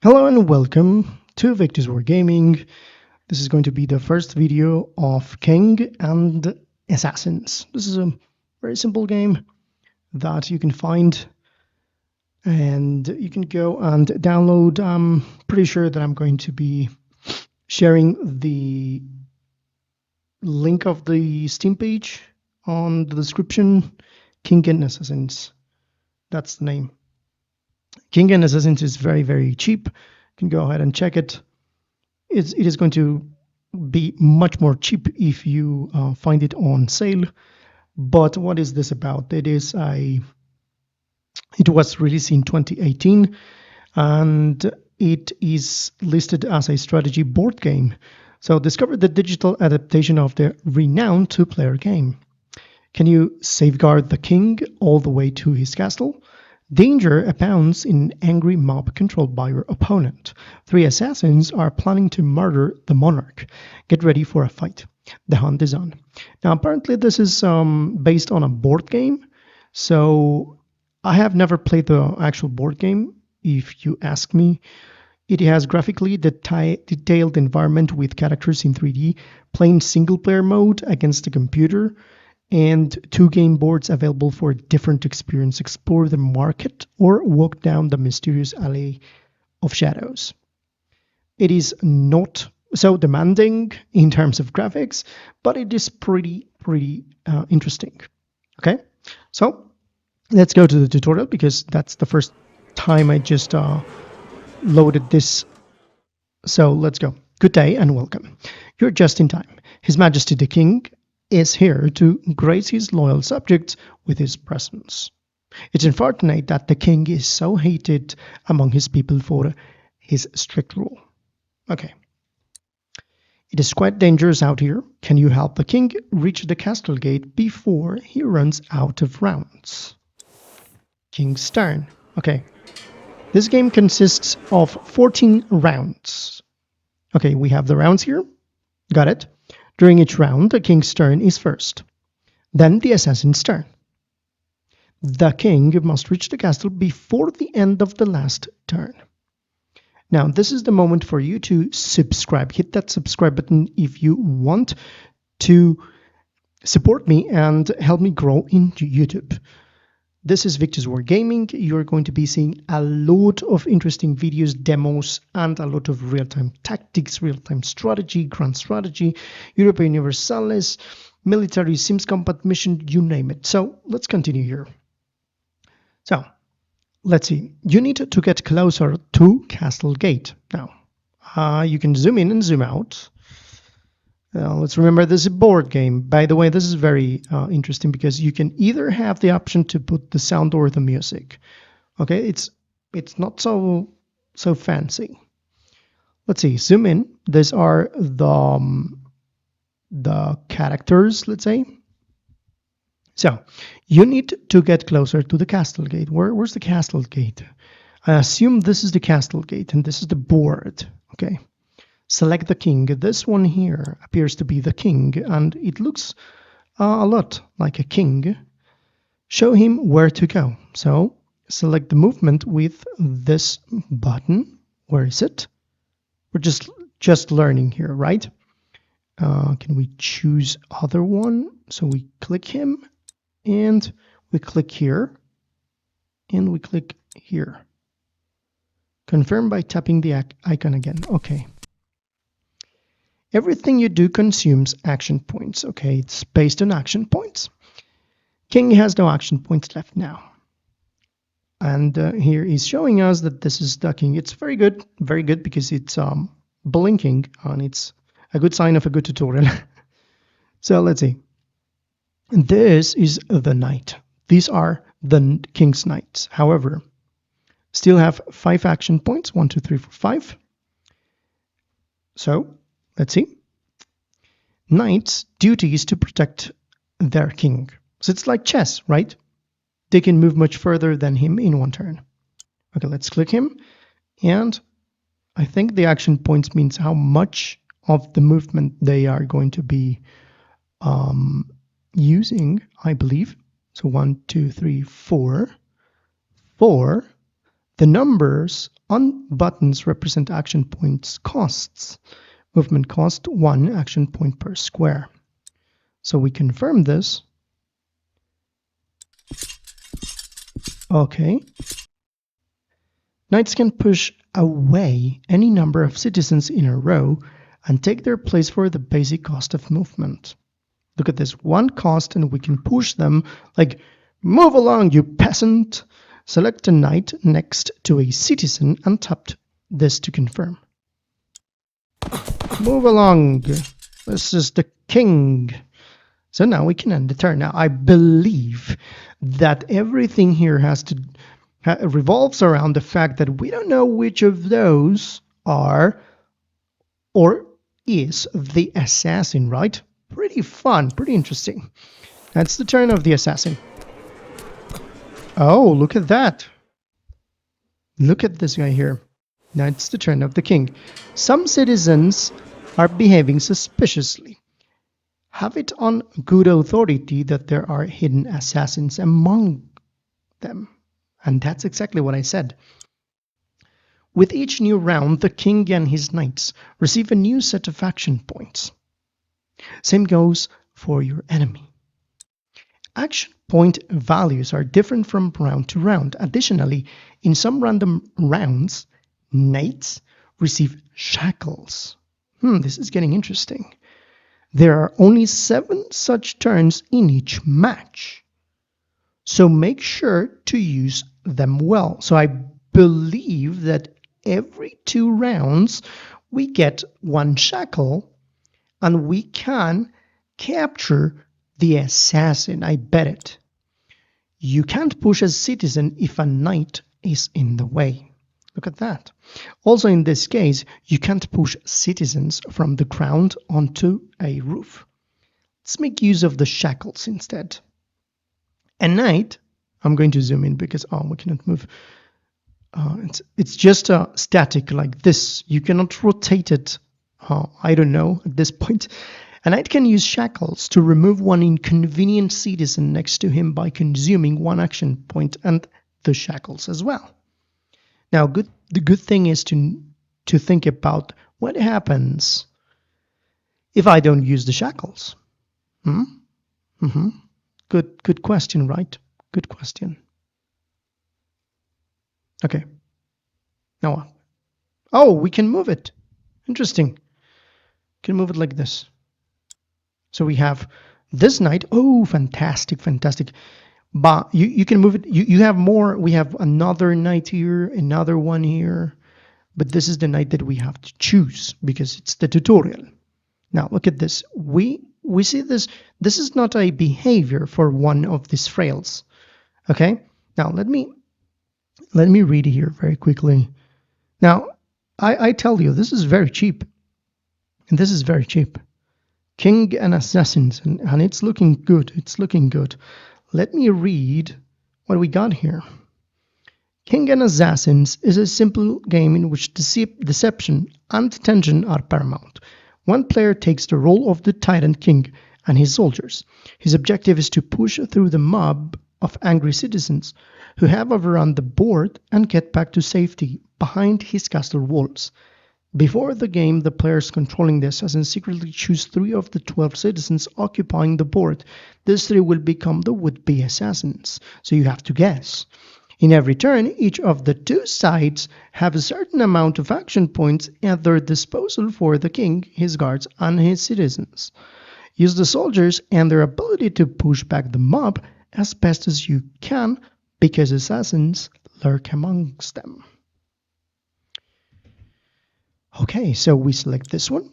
Hello and welcome to Victor's War Gaming. This is going to be the first video of King and Assassins. This is a very simple game that you can find and you can go and download. I'm pretty sure that I'm going to be sharing the link of the Steam page on the description. King and Assassins, that's the name. King and Assassins is very, very cheap. You can go ahead and check it. It is going to be much more cheap if you find it on sale. But what is this about? It was released in 2018 and it is listed as a strategy board game. So discover the digital adaptation of the renowned two-player game. Can you safeguard the king all the way to his castle? Danger abounds in an angry mob controlled by your opponent. 3 assassins are planning to murder the monarch. Get ready for a fight. The hunt is on. Now, apparently this is based on a board game. So I have never played the actual board game, if you ask me. It has graphically detailed environment with characters in 3D, playing single-player mode against the computer, and 2 game boards available for a different experience. Explore the market or walk down the mysterious alley of shadows. It is not so demanding in terms of graphics, but it is pretty interesting. Okay, so let's go to the tutorial because that's the first time I just loaded this. So let's go. Good day and welcome. You're just in time. His Majesty the King is here to grace his loyal subjects with his presence. It's unfortunate that the king is so hated among his people for his strict rule. Okay. It is quite dangerous out here. Can you help the king reach the castle gate before he runs out of rounds? King's turn. Okay. This game consists of 14 rounds. Okay, we have the rounds here. Got it. During each round, the king's turn is first, then the assassin's turn. The king must reach the castle before the end of the last turn. Now, this is the moment for you to subscribe. Hit that subscribe button if you want to support me and help me grow in YouTube. This is Victor's War Gaming. You're going to be seeing a lot of interesting videos, demos, and a lot of real-time tactics, real-time strategy, grand strategy, Europa Universalis, military Sims combat mission, you name it. So let's continue here. So let's see. You need to get closer to Castle Gate. Now, you can zoom in and zoom out. Let's remember this is a board game. By the way, this is very interesting because you can either have the option to put the sound or the music. Okay, it's not so fancy. Let's see. Zoom in. These are the characters. Let's say. So you need to get closer to the castle gate. Where's the castle gate? I assume this is the castle gate and this is the board. Okay. Select the king. This one here appears to be the king, and it looks a lot like a king. Show him where to go. So select the movement with this button. Where is it? We're just learning here, right? Can we choose other one? So we click him, and we click here, and we click here. Confirm by tapping the icon again. Okay. Everything you do consumes action points, okay? It's based on action points. King has no action points left now. And here he's showing us that this is the king. It's very good because it's blinking, and it's a good sign of a good tutorial. So let's see. This is the knight. These are the king's knights. However, still have 5 action points. 1, 2, 3, 4, 5. So let's see. Knights' duty is to protect their king. So it's like chess, right? They can move much further than him in one turn. Okay, let's click him. And I think the action points means how much of the movement they are going to be using, I believe. So 1, 2, 3, 4. 4. The numbers on buttons represent action points costs. Movement cost 1 action point per square. So we confirm this. Okay. Knights can push away any number of citizens in a row and take their place for the basic cost of movement. Look at this, 1 cost, and we can push them like, move along, you peasant. Select a knight next to a citizen and tap this to confirm. Move along. This is the king. So now we can end the turn. Now I believe that everything here revolves around the fact that we don't know which of those are or is the assassin, right? Pretty fun, pretty interesting. That's the turn of the assassin. Oh, look at that. Look at this guy here. Now it's the turn of the king. Some citizens are behaving suspiciously. Have it on good authority that there are hidden assassins among them. And that's exactly what I said. With each new round, the king and his knights receive a new set of action points. Same goes for your enemy. Action point values are different from round to round. Additionally, in some random rounds, knights receive shackles. This is getting interesting. There are only 7 such turns in each match. So make sure to use them well. So I believe that every 2 rounds we get 1 shackle and we can capture the assassin. I bet it. You can't push a citizen if a knight is in the way. Look at that. Also in this case, you can't push citizens from the ground onto a roof. Let's make use of the shackles instead. A knight, I'm going to zoom in because we cannot move. It's just static like this. You cannot rotate it. I don't know at this point. A knight can use shackles to remove one inconvenient citizen next to him by consuming 1 action point and the shackles as well. Now, the good thing is to think about what happens if I don't use the shackles. Good question, right? Good question. Okay. Now what? Oh, we can move it. Interesting. Can move it like this. So we have this knight. Oh, fantastic, fantastic. But you can move it. You have more. We have another knight here, another one here. But this is the knight that we have to choose because it's the tutorial. Now look at this. We see this. This is not a behavior for one of these frails. Okay. Now let me read here very quickly. Now I tell you, this is very cheap. And this is very cheap. King and Assassins, and it's looking good. It's looking good. Let me read what we got here. King and Assassins is a simple game in which deception and tension are paramount. One player takes the role of the tyrant king and his soldiers. His objective is to push through the mob of angry citizens who have overrun the board and get back to safety behind his castle walls. Before the game, the players controlling the assassins secretly choose 3 of the 12 citizens occupying the board. These 3 will become the would-be assassins, so you have to guess. In every turn, each of the 2 sides have a certain amount of action points at their disposal for the king, his guards, and his citizens. Use the soldiers and their ability to push back the mob as best as you can, because assassins lurk amongst them. Okay, so we select this one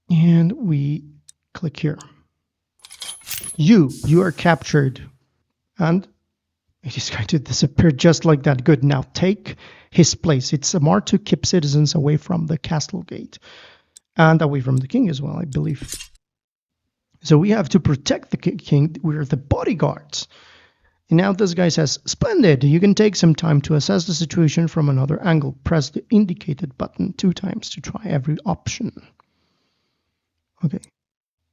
and we click here. You are captured, and it is going to disappear just like that. Good. Now take his place. It's smart to keep citizens away from the castle gate and away from the king as well, I believe. So we have to protect the king. We're the bodyguards. And now this guy says, splendid, you can take some time to assess the situation from another angle. Press the indicated button 2 times to try every option. Okay.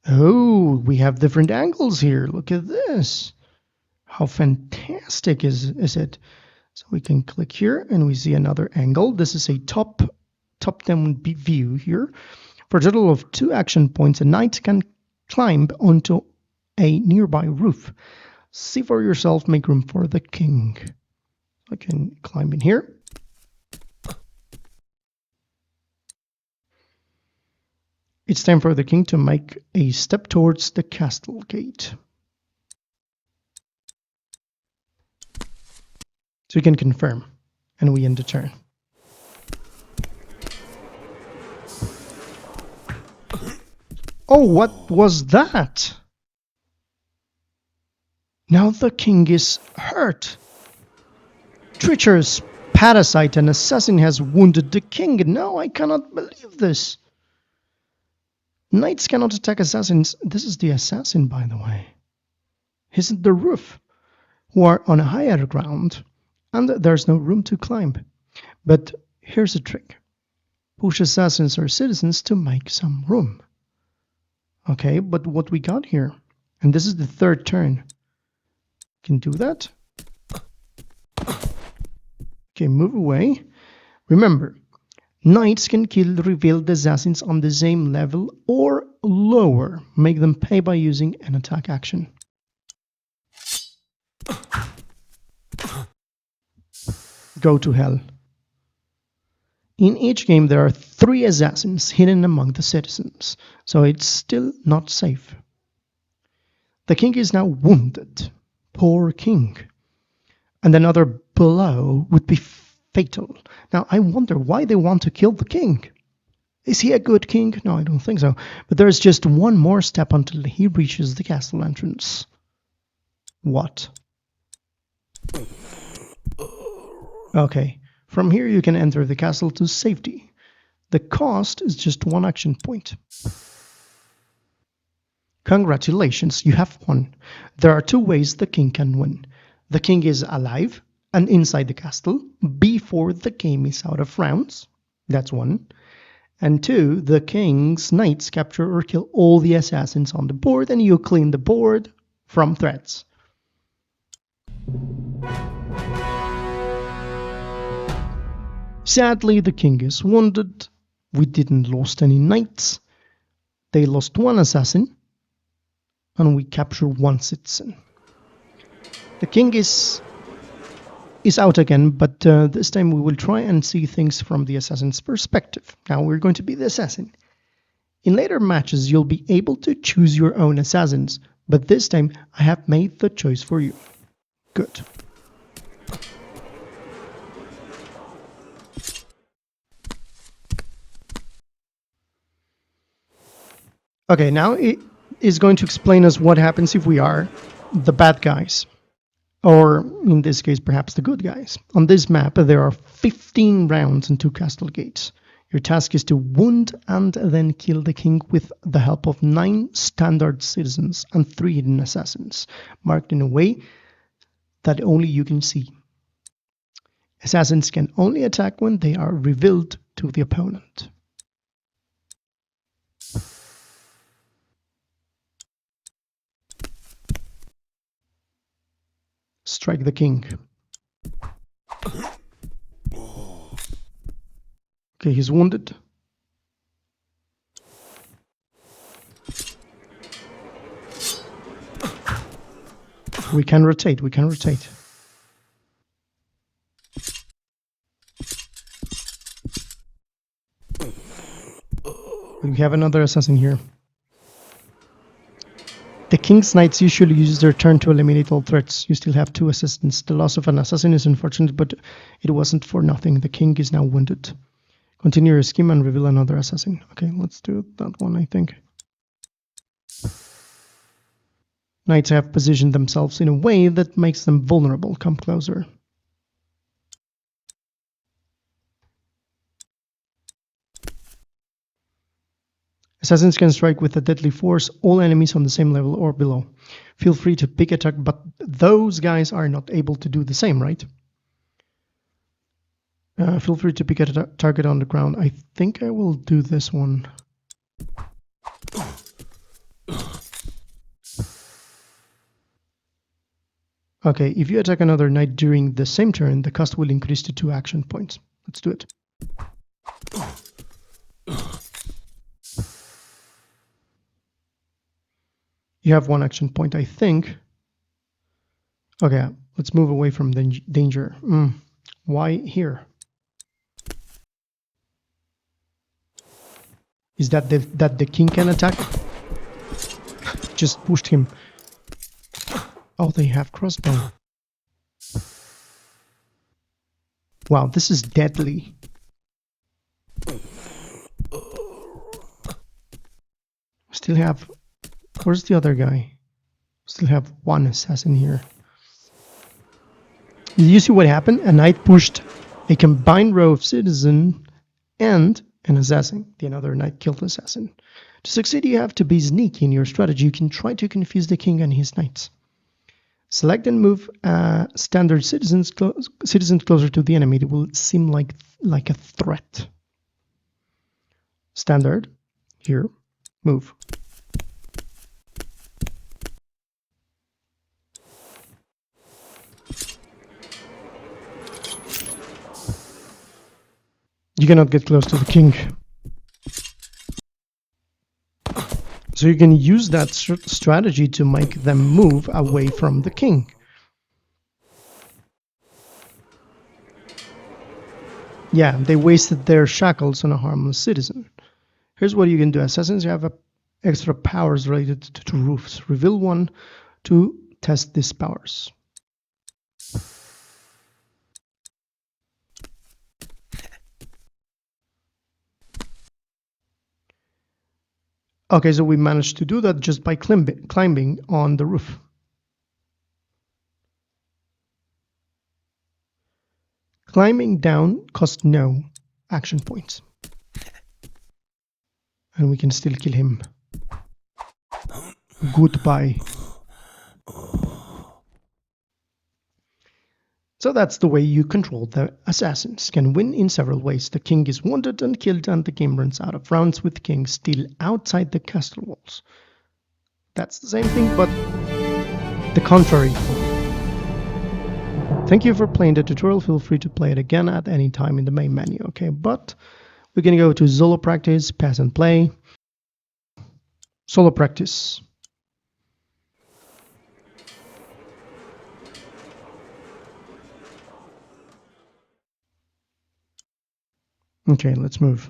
Oh, we have different angles here. Look at this. How fantastic is it? So we can click here and we see another angle. This is a top-down view here. For a total of 2 action points, a knight can climb onto a nearby roof. See for yourself, make room for the king. I can climb in here. It's time for the king to make a step towards the castle gate. So we can confirm, and we end the turn. Oh, what was that? Now the king is hurt. Treacherous parasite and assassin has wounded the king. No, I cannot believe this. Knights cannot attack assassins. This is the assassin, by the way. He's at the roof, who are on a higher ground, and there's no room to climb. But here's a trick. Push assassins or citizens to make some room. Okay, but what we got here, and this is the third turn. Can do that. Okay, move away. Remember, knights can kill revealed assassins on the same level or lower. Make them pay by using an attack action. Go to hell. In each game there are 3 assassins hidden among the citizens, so it's still not safe. The king is now wounded. Poor king. And another blow would be fatal. Now I wonder why they want to kill the king. Is he a good king? No, I don't think so. But there's just one more step until he reaches the castle entrance. What? Okay. From here you can enter the castle to safety. The cost is just 1 action point. Congratulations, you have won. There are 2 ways the king can win. The king is alive and inside the castle before the game is out of rounds. That's 1. And 2, the king's knights capture or kill all the assassins on the board and you clean the board from threats. Sadly, the king is wounded. We didn't lose any knights. They lost 1 assassin. And we capture 1 citizen. The king is out again, but this time we will try and see things from the assassin's perspective. Now we're going to be the assassin. In later matches, you'll be able to choose your own assassins, but this time I have made the choice for you. Good. Okay, now it is going to explain us what happens if we are the bad guys. Or, in this case, perhaps the good guys. On this map, there are 15 rounds and 2 castle gates. Your task is to wound and then kill the king with the help of 9 standard citizens and 3 hidden assassins, marked in a way that only you can see. Assassins can only attack when they are revealed to the opponent. Strike the king. Okay, he's wounded. We can rotate, we can rotate. We have another assassin here. The king's knights usually use their turn to eliminate all threats. You still have 2 assistants. The loss of an assassin is unfortunate, but it wasn't for nothing. The king is now wounded. Continue your scheme and reveal another assassin. Okay, let's do that one, I think. Knights have positioned themselves in a way that makes them vulnerable. Come closer. Assassins can strike with a deadly force all enemies on the same level or below. Feel free to pick attack, but those guys are not able to do the same, right? Feel free to pick a target on the ground. I think I will do this one. Okay, if you attack another knight during the same turn, the cost will increase to 2 action points. Let's do it. You have 1 action point, I think. Okay, let's move away from danger. Why here? Is that the king can attack? Just pushed him. Oh, they have crossbow. Wow, this is deadly. Still have... Where's the other guy? Still have 1 assassin here. Did you see what happened? A knight pushed a combined row of citizen and an assassin. The another knight killed the assassin. To succeed, you have to be sneaky in your strategy. You can try to confuse the king and his knights. Select and move standard citizens closer to the enemy. It will seem like a threat. Standard. Here. Move. You cannot get close to the king. So you can use that strategy to make them move away from the king. Yeah, they wasted their shackles on a harmless citizen. Here's what you can do. Assassins have extra powers related to roofs. Reveal one to test these powers. Okay, so we managed to do that just by climbing on the roof. Climbing down costs no action points. And we can still kill him. Goodbye. So that's the way you control the assassins. Can win in several ways. The king is wounded and killed and the game runs out of rounds with the king still outside the castle walls. That's the same thing, but the contrary. Thank you for playing the tutorial. Feel free to play it again at any time in the main menu, okay? But we're going to go to solo practice, pass and play. Solo practice. Okay, let's move.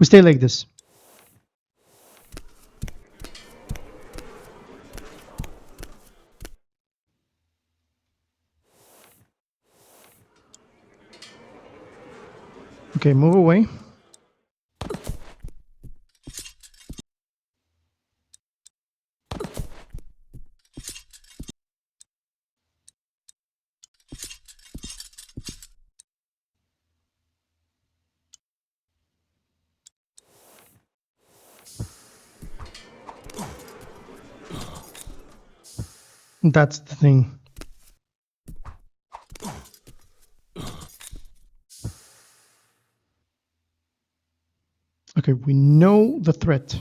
We stay like this. Okay, move away. That's the thing. Okay, we know the threat.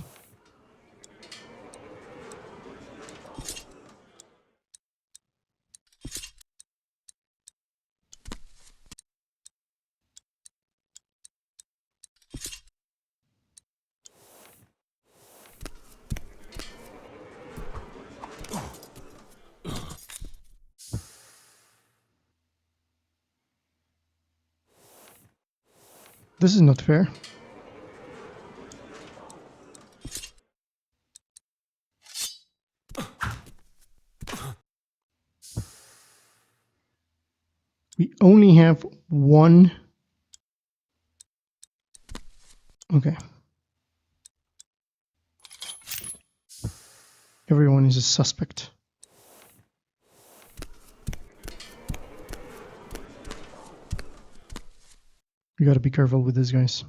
This is not fair. We only have 1. Okay. Everyone is a suspect. You gotta be careful with these guys.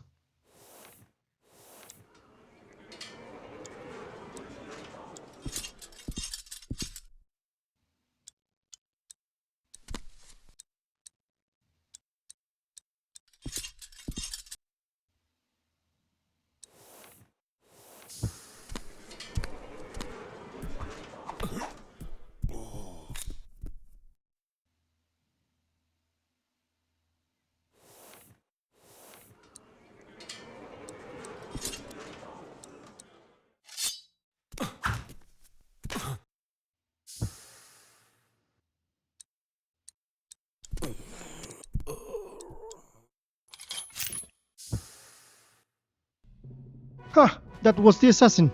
Ha! That was the Assassin.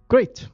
Great.